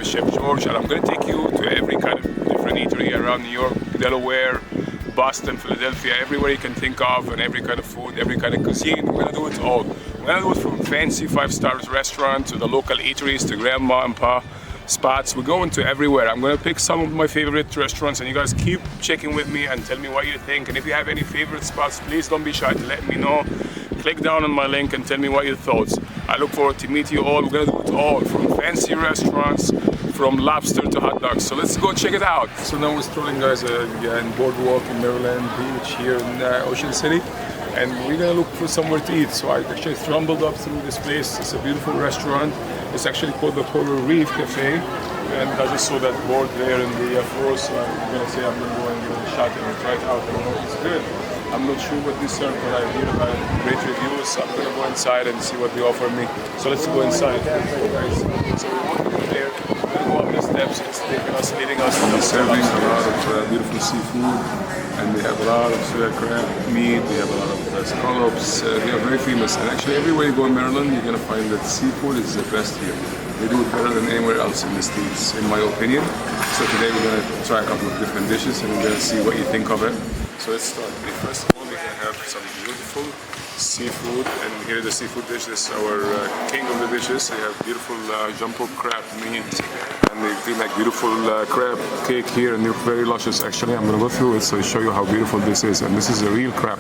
Chef George, and I'm going to take you to every kind of different eatery around New York, Delaware, Boston, Philadelphia, everywhere you can think of, and every kind of food, every kind of cuisine. We're going to do it all. We're going to do it from fancy 5-star restaurants to the local eateries to grandma and pa spots. We're going to everywhere. I'm going to pick some of my favorite restaurants, and you guys keep checking with me and tell me what you think. And if you have any favorite spots, please don't be shy to let me know. Click down on my link and tell me what your thoughts. I look forward to meet you all. We're going to do it all, from fancy restaurants, from lobster to hot dogs. So let's go check it out. So now we're strolling, guys, in Boardwalk in Maryland Beach here in Ocean City. And we're gonna look for somewhere to eat. So I actually stumbled up through this place. It's a beautiful restaurant. It's actually called the Coral Reef Café. And I just saw that board there in the floor, so I'm gonna say I'm gonna go and give it a shot and try it out. I don't know if it's good. I'm not sure what they serve, but I hear about it, great reviews. So I'm gonna go inside and see what they offer me. So let's go inside. So we're walking there. We're gonna go up the steps. It's leading us to the serving a lot of beautiful seafood. And they have a lot of crab meat, they have a lot of scallops, they are very famous. And actually everywhere you go in Maryland, you're gonna find that seafood is the best here. They do it better than anywhere else in the States, in my opinion. So today we're gonna try a couple of different dishes and we're gonna see what you think of it. So let's start. First of all, we're gonna have some beautiful seafood, and here the seafood dish is our king of the dishes. They have beautiful jumbo crab meat, and they do make beautiful crab cake here, and they're very luscious. Actually, I'm gonna go through it so I show you how beautiful this is. And this is a real crab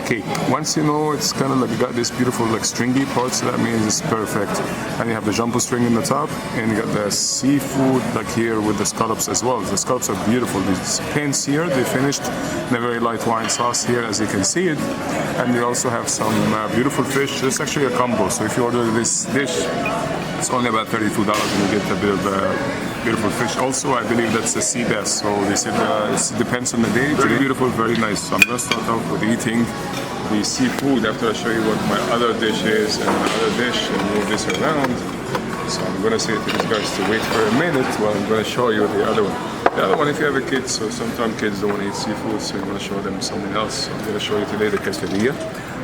cake. Once you know, it's kind of like you got this beautiful like stringy part, so that means it's perfect. And you have the jumbo string in the top, and you got the seafood like here with the scallops as well. The scallops are beautiful. These pins here, they finished in a very light wine sauce here, as you can see it. And you also have some beautiful fish. It's actually a combo, so if you order this dish, it's only about $32 and you get a bit of beautiful fish. Also, I believe that's a seabass, so they said it depends on the day. Very beautiful, very nice. So I'm going to start off with eating the seafood after I show you what my other dish is and my other dish and move this around. So I'm going to say to these guys to wait for a minute while I'm going to show you the other one. The other one, if you have a kid, so sometimes kids don't want to eat seafood, so you want to show them something else. So I'm going to show you today the quesadilla.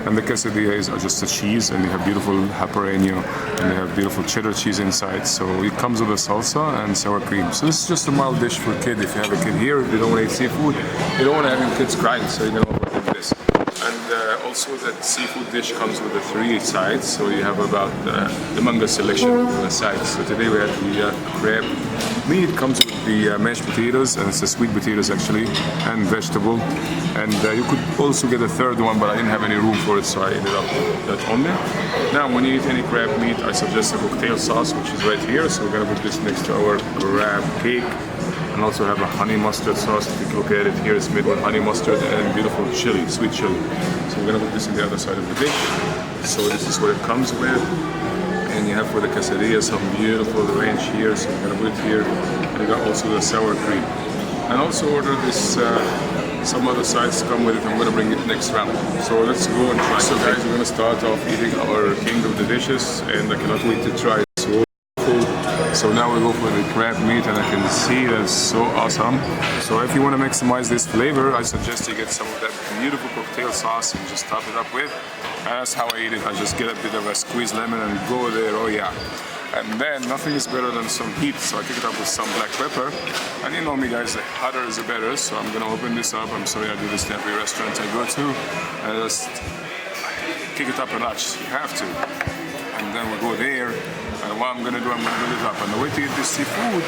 And the quesadilla is just a cheese, and they have beautiful jalapeno, and they have beautiful cheddar cheese inside. So it comes with a salsa and sour cream. So this is just a mild dish for a kid. If you have a kid here, they don't want to eat seafood, you don't want to have your kids crying, so you're going to offer them this. And also that seafood dish comes with the 3 sides, so you have about the manga selection on the sides. So today we had the crab meat, comes with the mashed potatoes, and it's the sweet potatoes actually, and vegetable. And you could also get a third one, but I didn't have any room for it, so I ended up with that only. Now, when you eat any crab meat, I suggest a cocktail sauce, which is right here. So we're gonna put this next to our crab cake. And also have a honey mustard sauce. If you look at it here, it's made with honey mustard and beautiful chili, sweet chili. So we're gonna put this on the other side of the dish. So this is what it comes with. And you have for the quesadilla some beautiful ranch here, so we're gonna put it here. And you got also the sour cream. And also order this, some other sides come with it. I'm gonna bring it next round. So let's go and try. So guys, we're gonna start off eating our king of the dishes, and I cannot wait to try it. So now we go for the crab meat, and I can see that's so awesome. So if you want to maximize this flavor, I suggest you get some of that beautiful cocktail sauce and just top it up with. And that's how I eat it. I just get a bit of a squeezed lemon and go there, oh yeah. And then nothing is better than some heat, so I kick it up with some black pepper. And you know me guys, the hotter is the better, so I'm gonna open this up. I'm sorry I do this to every restaurant I go to. And just kick it up a notch, you have to. And then we go there. And what I'm gonna do, I'm gonna build it up. And the way to eat this seafood,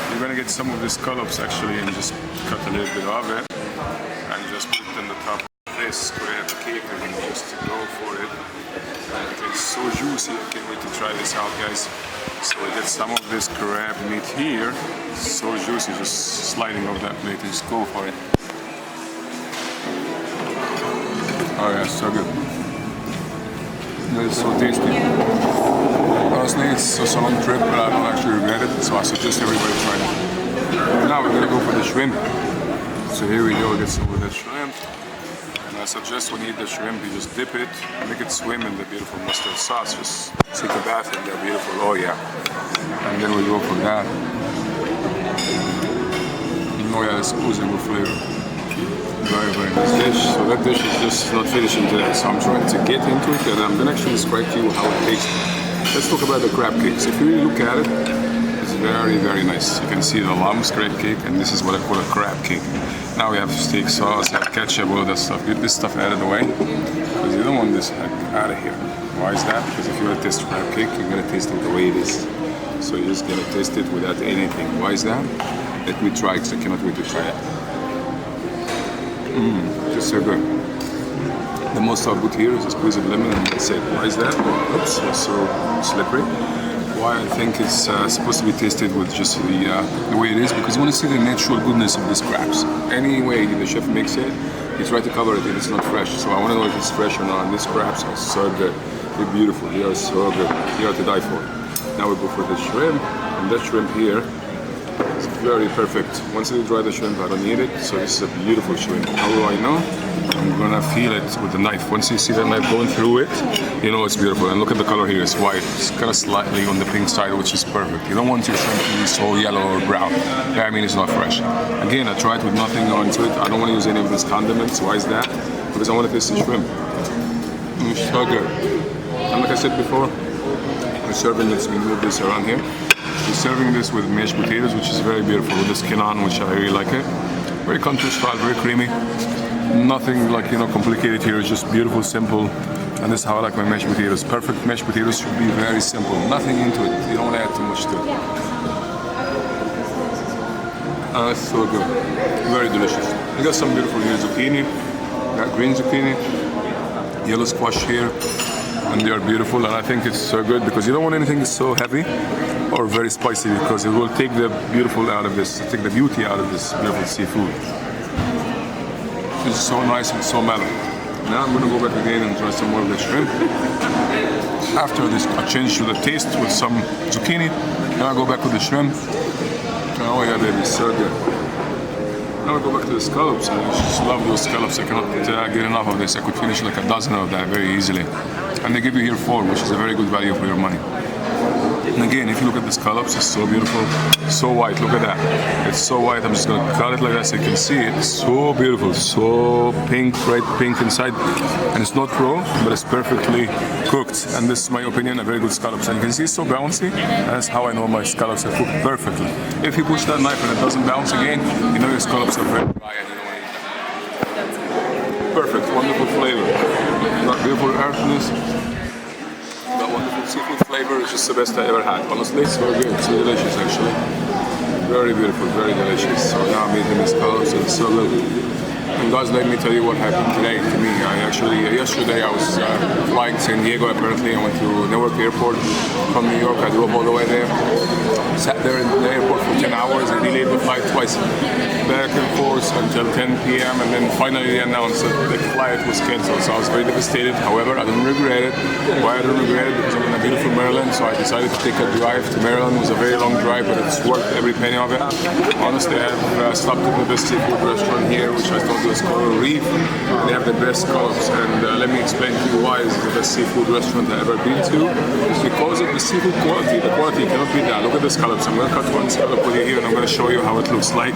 you're gonna get some of the scallops actually and just cut a little bit of it and just put it on the top of this. We have a cake, we can just go for it. And it's so juicy, I can't wait to try this out, guys. So we get some of this crab meat here. It's so juicy, just sliding off that plate, just go for it. Oh yeah, so good. It's so tasty. Honestly, it's a long trip, but I don't actually regret it, so I suggest everybody try it. Now we're gonna go for the shrimp. So here we go, get some of the shrimp. And I suggest when you eat the shrimp, you just dip it, make it swim in the beautiful mustard sauce. Just take a bath in that beautiful, oh yeah. And then we go for that. Oh yeah, it's oozing with flavor. Very, very nice dish. So that dish is just not finishing today, so I'm trying to get into it, and I'm gonna actually describe to you how it tastes. Let's talk about the crab cakes. If you really look at it, it's very, very nice. You can see the lumps, crab cake, and this is what I call a crab cake. Now we have steak sauce, ketchup, all that stuff. Get this stuff out of the way, because you don't want this out of here. Why is that? Because if you want to taste crab cake, you're going to taste it the way it is. So you're just going to taste it without anything. Why is that? Let me try, because I cannot wait to try it. Just so good. The most I'll put here is a squeeze of lemon and that's it. Why is that? Oops, it's so slippery. Why I think it's supposed to be tasted with just the way it is, because you want to see the natural goodness of these crabs. Any way the chef makes it, he tries to cover it if it's not fresh. So I want to know if it's fresh or not. And these crabs are so good. They're beautiful. They are so good. They are to die for. Now we go for the shrimp. And that shrimp here is very perfect. Once you dry the shrimp, I don't need it. So this is a beautiful shrimp. How do I know? I'm gonna feel it with the knife. Once you see the knife going through it, you know it's beautiful. And look at the color here, it's white. It's kind of slightly on the pink side, which is perfect. You don't want your shrimp to be so yellow or brown. That means it's not fresh. Again, I tried with nothing onto it. I don't want to use any of these condiments. Why is that? Because I want to taste the shrimp. It's so good. And like I said before, we're serving this, we move this around here. We're serving this with mashed potatoes, which is very beautiful, with the skin on, which I really like it. Very country style, very creamy. Nothing like, complicated here. It's just beautiful, simple. And this is how I like my mashed potatoes. Perfect mashed potatoes should be very simple. Nothing into it. You don't want to add too much to it. It's so good. Very delicious. We got some beautiful here zucchini. Got green zucchini. Yellow squash here. And they are beautiful. And I think it's so good because you don't want anything so heavy or very spicy, because it will take the beautiful out of this, take the beauty out of this beautiful seafood. It's so nice and so mellow. Now I'm gonna go back again and try some more of the shrimp. After this, I change to the taste with some zucchini. Now I go back with the shrimp. Oh yeah, baby, so good. Now I go back to the scallops. I just love those scallops. I cannot get enough of this. I could finish like a dozen of that very easily. And they give you here 4, which is a very good value for your money. And again, if you look at the scallops, it's so beautiful, so white. Look at that. It's so white. I'm just gonna cut it like that so you can see it. It's so beautiful, so pink, bright pink inside. And it's not raw, but it's perfectly cooked. And this is my opinion, a very good scallops. And you can see it's so bouncy. And that's how I know my scallops are cooked perfectly. If you push that knife and it doesn't bounce again, you know your scallops are very dry and you don't want to eat them. Perfect, wonderful flavor. Got beautiful earthiness. Wonderful seafood flavor. It's just the best I ever had. Honestly, it's so good. So delicious, actually. Very beautiful, very delicious. So now I'm eating the scallops and it's so good. And guys, let me tell you what happened today to me. Yesterday I was flying to San Diego. Apparently, I went to Newark Airport from New York. I drove all the way there. Sat there in the airport for 10 hours and delayed the flight twice, back and forth until 10 p.m. And then finally they announced that the flight was canceled. So I was very devastated. However, I don't regret it. Why I don't regret it? Because I'm in a beautiful Maryland. So I decided to take a drive to Maryland. It was a very long drive, but it's worth every penny of it. Honestly, I've stopped at the best seafood restaurant here, which I thought was Coral Reef. They have the best scallops, and let me explain to you why it's the best seafood restaurant I've ever been to. It's because of the seafood quality. The quality cannot be that. Look at the scallops. I'm going to cut one scallop with you here, and I'm going to show you how it looks like.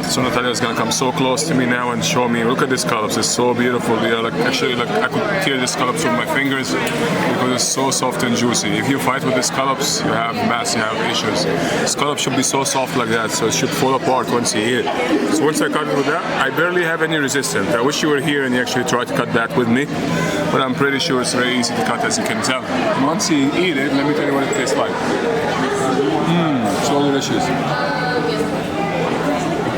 So Natalia is going to come so close to me now and show me. Look at the scallops. It's so beautiful. They are like actually like I could tear the scallops with my fingers because it's so soft and juicy. If you fight with the scallops, you have you have issues. Scallops should be so soft like that, so it should fall apart once you eat it. So once I cut it with that, I barely have any resistance. I wish you were here and you actually tried to cut that with me, but I'm pretty sure it's very easy to cut, as you can tell. And once you eat it, let me tell you what it tastes like. So delicious.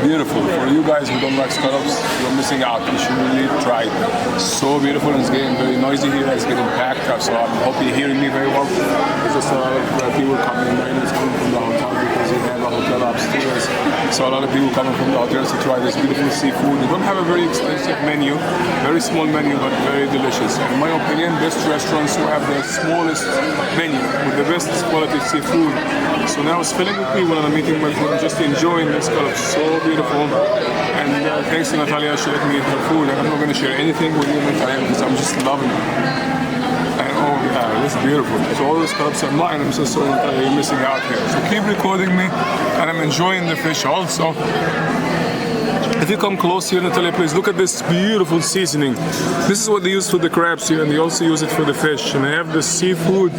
Beautiful. For you guys who don't like scallops, you're missing out. You should really try it. So beautiful, and it's getting very noisy here. It's getting packed up, so I hope you're hearing me very well. There's just a lot of people coming right now, coming from the hotel because they have a hotel upstairs. So a lot of people coming from the hotels to try this beautiful seafood. They don't have a very expensive menu, very small menu, but very delicious. And in my opinion, best restaurants who have the smallest menu with the best quality seafood. So now it's filling with people and I'm eating my food, just enjoying this scallops. So beautiful. And thanks to Natalia, she let me eat her food. And I'm not going to share anything with you, Natalia, because I'm just loving it. And oh yeah, it's beautiful. So all the scallops are mine. I'm so sorry that you're missing out here. So keep recording me, and I'm enjoying the fish also. If you come close here, Natalia, please look at this beautiful seasoning. This is what they use for the crabs here, and they also use it for the fish. And they have the seafood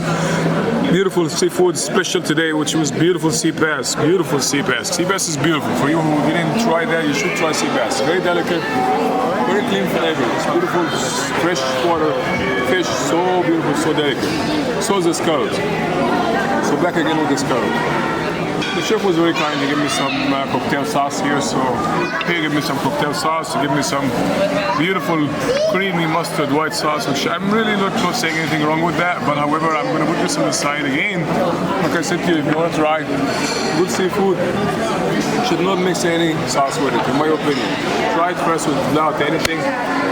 beautiful seafood special today, which was beautiful sea bass. Beautiful sea bass. Sea bass is beautiful. For you who didn't try that, you should try sea bass. Very delicate, very clean flavor. It's beautiful, fresh water fish. So beautiful, so delicate. So is the scallop. So back again with the scallop. The chef was very kind. He gave me some cocktail sauce here, so he gave me some cocktail sauce. He gave me some beautiful creamy mustard white sauce, which I'm really not saying anything wrong with that. But however, I'm going to put this on the side again. Like I said to you, if you want to try good seafood, you should not mix any sauce with it, in my opinion. Try it first without anything.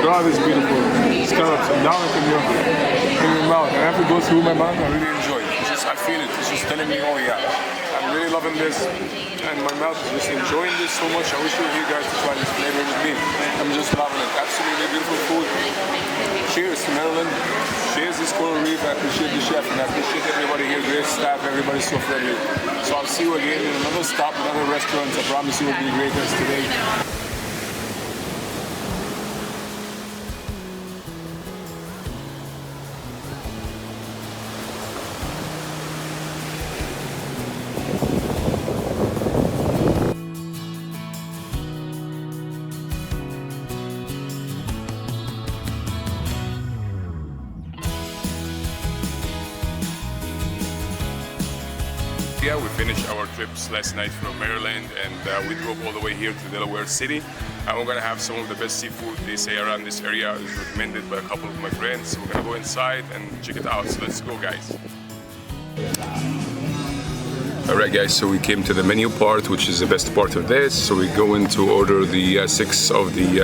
Try this beautiful scallops and down it in your mouth. And after it goes through my mouth, I really enjoy it. I feel it. It's just telling me, oh yeah. I'm really loving this, and my mouth is just enjoying this so much. I wish you guys to try this flavor with me. I'm just loving it. Absolutely beautiful food. Cheers to Maryland. Cheers this Coral Reef. I appreciate the chef, and I appreciate everybody here. Great staff. Everybody's so friendly. So I'll see you again in another stop, another restaurant. I promise you will be great as today. Yeah, we finished our trips last night from Maryland, and we drove all the way here to Delaware City. And we're gonna have some of the best seafood they say around this area. It was recommended by a couple of my friends. So we're gonna go inside and check it out. So let's go, guys. Alright guys, so we came to the menu part, which is the best part of this. So we're going to order the 6 of the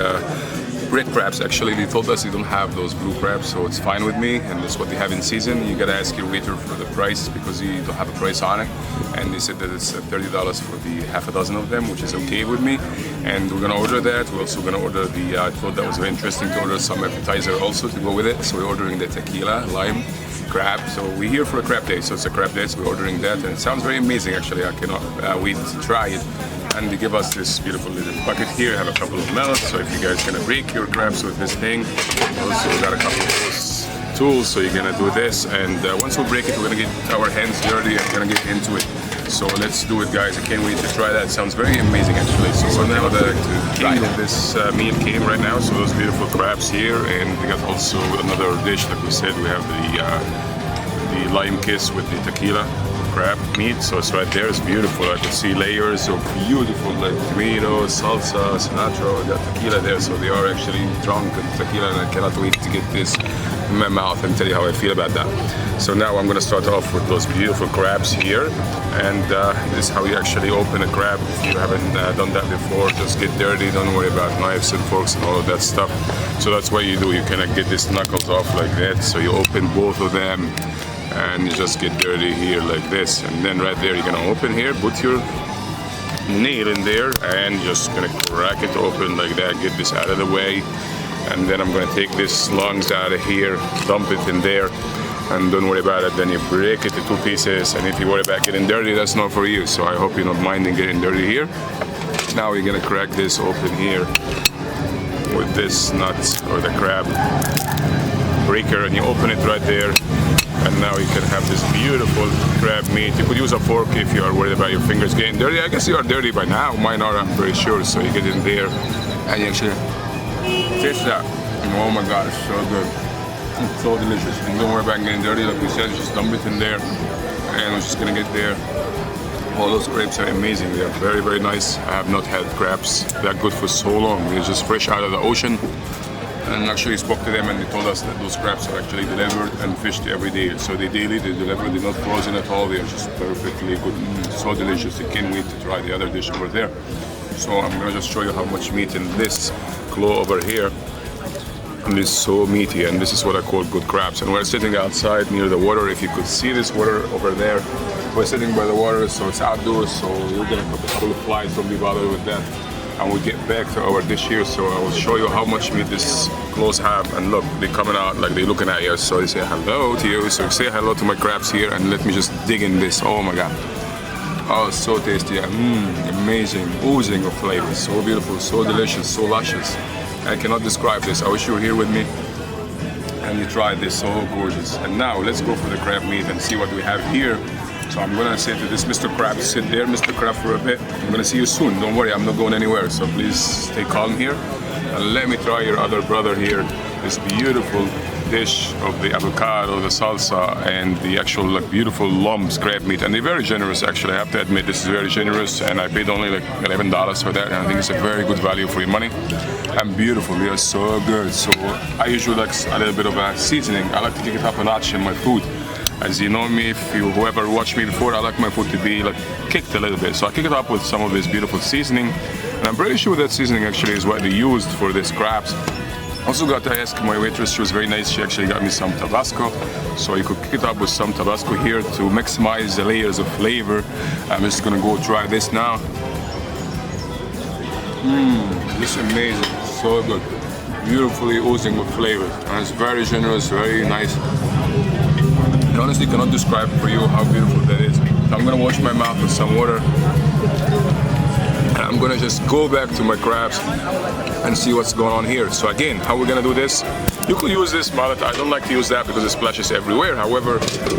red crabs. Actually, they told us they don't have those blue crabs, so it's fine with me, and that's what they have in season. You gotta ask your waiter for the price because you don't have a price on it, and they said that it's $30 for the half a dozen of them, which is okay with me. And we're gonna order that. We're also gonna order the I thought that was very interesting to order some appetizer also to go with it. So we're ordering the tequila lime crab. So we're here for a crab day, so it's a crab day, so we're ordering that, and it sounds very amazing. Actually, I cannot wait to try it. And they give us this beautiful little bucket here. I have a couple of melons, so if you guys gonna break your crabs with this thing, also got a couple of those tools, so you're gonna do this. And once we break it, we're gonna get our hands dirty and gonna get into it. So let's do it, guys. I can't wait to try that. It sounds very amazing, actually. So now the king of this meal came right now. So those beautiful crabs here, and we got also another dish. Like we said, we have the lime kiss with the tequila crab meat, so it's right there. It's beautiful. I can see layers of beautiful like tomatoes, salsa, cilantro, got tequila there, so they are actually drunk in tequila, and I cannot wait to get this in my mouth and tell you how I feel about that. So now I'm going to start off with those beautiful crabs here, and this is how you actually open a crab. If you haven't done that before, just get dirty, don't worry about knives and forks and all of that stuff. So that's what you do. You kind of get these knuckles off like that, so you open both of them and you just get dirty here like this, and then right there you're gonna open here, put your nail in there and just gonna crack it open like that, get this out of the way, and then I'm gonna take this lungs out of here, dump it in there, and don't worry about it. Then you break it to 2 pieces, and if you worry about getting dirty, that's not for you. So I hope you're not minding getting dirty here. Now you're gonna crack this open here with this nut or the crab breaker, and you open it right there. And now you can have this beautiful crab meat. You could use a fork if you are worried about your fingers getting dirty. I guess you are dirty by now. Mine are, I'm pretty sure. So you get in there and you actually taste that. And oh my God, it's so good. It's so delicious. And don't worry about getting dirty. Like we said, just dump it in there. And we're just gonna get there. All those crabs are amazing. They are very, very nice. I have not had crabs that good for so long. They're just fresh out of the ocean. And actually spoke to them, and they told us that those crabs are actually delivered and fished every day. So they daily, they deliver, they're not frozen at all. They are just perfectly good, so delicious. I can't wait to try the other dish over there. So I'm gonna just show you how much meat in this claw over here. And it's so meaty, and this is what I call good crabs. And we're sitting outside near the water. If you could see this water over there, we're sitting by the water, so it's outdoors. So we're gonna put a couple of flies, don't be bothered with that. And we'll get back to our dish here, so I will show you how much meat these claws have. And look, they're coming out like they're looking at you, so they say hello to you. So say hello to my crabs here, and let me just dig in this. Oh my God. Oh, so tasty. Amazing, oozing of flavor. So beautiful, so delicious, so luscious. I cannot describe this. I wish you were here with me. and you try this, so gorgeous. And now let's go for the crab meat and see what we have here. So I'm gonna say to this Mr. Crab, sit there, Mr. Crab, for a bit. I'm gonna see you soon. Don't worry, I'm not going anywhere. So please stay calm here. And let me try your other brother here. This beautiful dish of the avocado, the salsa, and the actual like beautiful lumps crab meat. And they're very generous, actually. I have to admit, this is very generous. And I paid only like $11 for that. And I think it's a very good value for your money. And beautiful, they are so good. So I usually like a little bit of a seasoning. I like to take it up a notch in my food. As you know me, if you whoever watched me before, I like my food to be like kicked a little bit. So I kick it up with some of this beautiful seasoning. And I'm pretty sure that seasoning actually is what they used for these crabs. Also got to ask my waitress, she was very nice, she actually got me some Tabasco. So you could kick it up with some Tabasco here to maximize the layers of flavor. I'm just gonna go try this now. This is amazing, so good. Beautifully oozing with flavor. And it's very generous, very nice. I honestly cannot describe for you how beautiful that is. So I'm gonna wash my mouth with some water. And I'm gonna just go back to my crabs and see what's going on here. So again, how we're gonna do this? You could use this mallet. I don't like to use that because it splashes everywhere. However,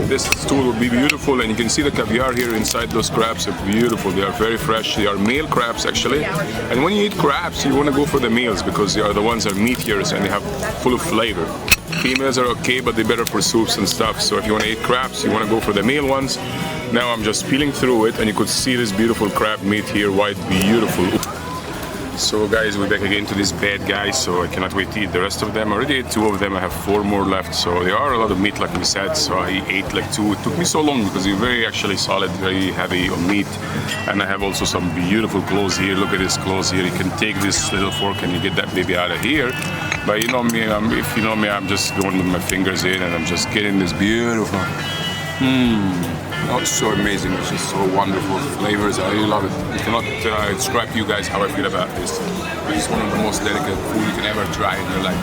this tool would be beautiful, and you can see the caviar here inside those crabs are beautiful. They are very fresh. They are male crabs actually. And when you eat crabs, you wanna go for the males because they are the ones that are meat eaters and they have full of flavor. Females are okay, but they're better for soups and stuff. So if you want to eat crabs, you want to go for the male ones. Now I'm just peeling through it, and you could see this beautiful crab meat here, white, beautiful. So guys, we're back again to this bad guy, so I cannot wait to eat the rest of them. I already ate 2 of them, I have 4 more left. So there are a lot of meat like we said, so I ate like 2. It took me so long because they're very actually solid, very heavy on meat. And I have also some beautiful claws here. Look at this claws here. You can take this little fork and you get that baby out of here. But you know me, if you know me, I'm just going with my fingers in and I'm just getting this beautiful. Oh, it's so amazing. It's just so wonderful flavors. I really love it. I cannot describe to you guys how I feel about this. It's one of the most delicate food you can ever try in your life.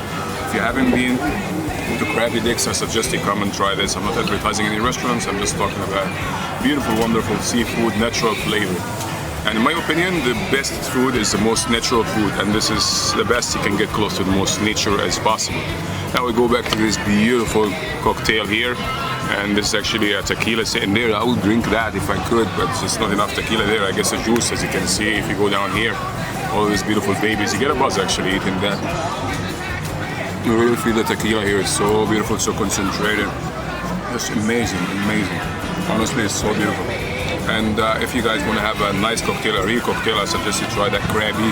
If you haven't been to Crabby Dick's, I suggest you come and try this. I'm not advertising any restaurants. I'm just talking about beautiful, wonderful seafood, natural flavor. And in my opinion, the best food is the most natural food, and this is the best you can get close to the most nature as possible. Now we go back to this beautiful cocktail here, and this is actually a tequila sitting there. I would drink that if I could, but there's not enough tequila there. I guess a juice, as you can see, if you go down here, all these beautiful babies. You get a buzz actually eating that. You really feel the tequila here. It's so beautiful, so concentrated. It's amazing, amazing. Honestly, it's so beautiful. And if you guys want to have a nice cocktail, a real cocktail, I suggest you try that crabby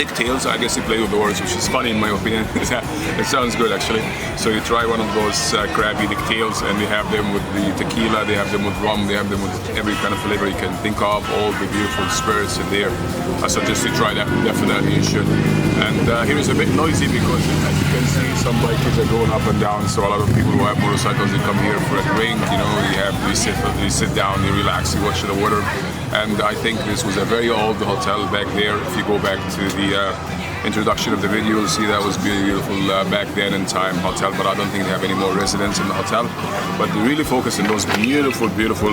dicktails. I guess you play with the words, which is funny in my opinion. It sounds good actually. So you try one of those crabby dicktails, and they have them with the tequila, they have them with rum, they have them with every kind of flavor you can think of, all the beautiful spirits in there. I suggest you try that, definitely you should. And here is a bit noisy because as you can see, some bikers are going up and down, so a lot of people who have motorcycles, they come here for a drink, you know, you sit down, you relax, you watch the water. And I think this was a very old hotel back there. If you go back to the introduction of the video, you'll see that was beautiful back then in time hotel, but I don't think they have any more residents in the hotel. But they really focus on those beautiful, beautiful,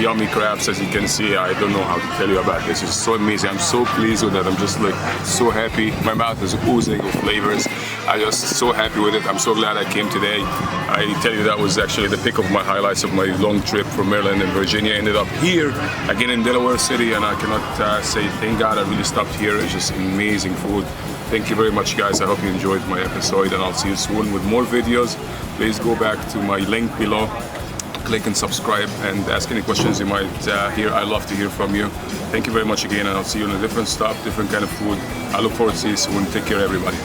yummy crabs. As you can see, I don't know how to tell you about this. It's so amazing. I'm so pleased with that. I'm just like so happy. My mouth is oozing with flavors. I'm just so happy with it. I'm so glad I came today. I tell you, that was actually the pick of my highlights of my long trip from Maryland and Virginia. I ended up here again in Delaware City, and I cannot say thank God I really stopped here. It's just amazing food. Thank you very much, guys. I hope you enjoyed my episode, and I'll see you soon with more videos. Please go back to my link below, click and subscribe, and ask any questions you might hear. I love to hear from you. Thank you very much again, and I'll see you in a different stuff, different kind of food. I look forward to see you soon. Take care, everybody.